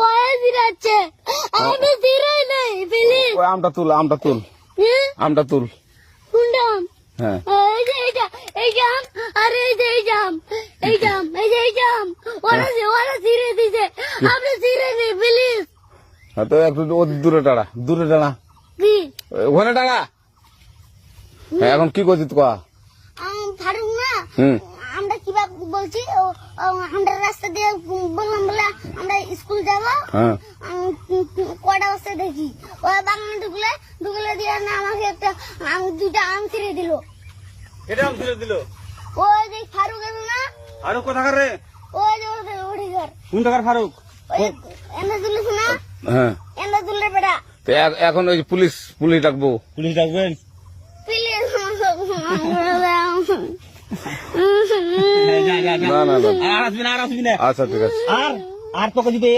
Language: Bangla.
ওই দিরাচ্ছে আমি দিরাই নাই প্লিজ ওই আমটা তুল আমটা তুল কোনটা হ্যাঁ এই যে এই জাম আরে এই যে এই জাম এই জাম ওরা দিরে দিছে আপনি দিরে নেই প্লিজ হ্যাঁ, তো একটু দূরে টাড়া কি ওখানে টাড়া হ্যাঁ, এখন কি করছিস কয়া ফারুক না হুম আমরা কিভাবে বলছি আমরা রাস্তা দিয়ে বললাম বলে আমরা স্কুল যাবো হ্যাঁ কটা বস্তা দেখি ওই বাগানে ঢুকলে দিয়ে না আমাকে একটা দুটা আম ছিঁড়ে দিল এটা আম ছিঁড়ে দিল ওই যে ফারুক আছে না আরো কোথাকার রে ওই যে ওঠে ঘর কোন টাকার ফারুক এনে তুলিস না হ্যাঁ এনে তুললে বেটা তো এখন ওই পুলিশ ডাকবো পুলিশ ডাকবেন প্লিজ যা না আর আসবি না আচ্ছা ঠিক আছে আর তোকে দিবে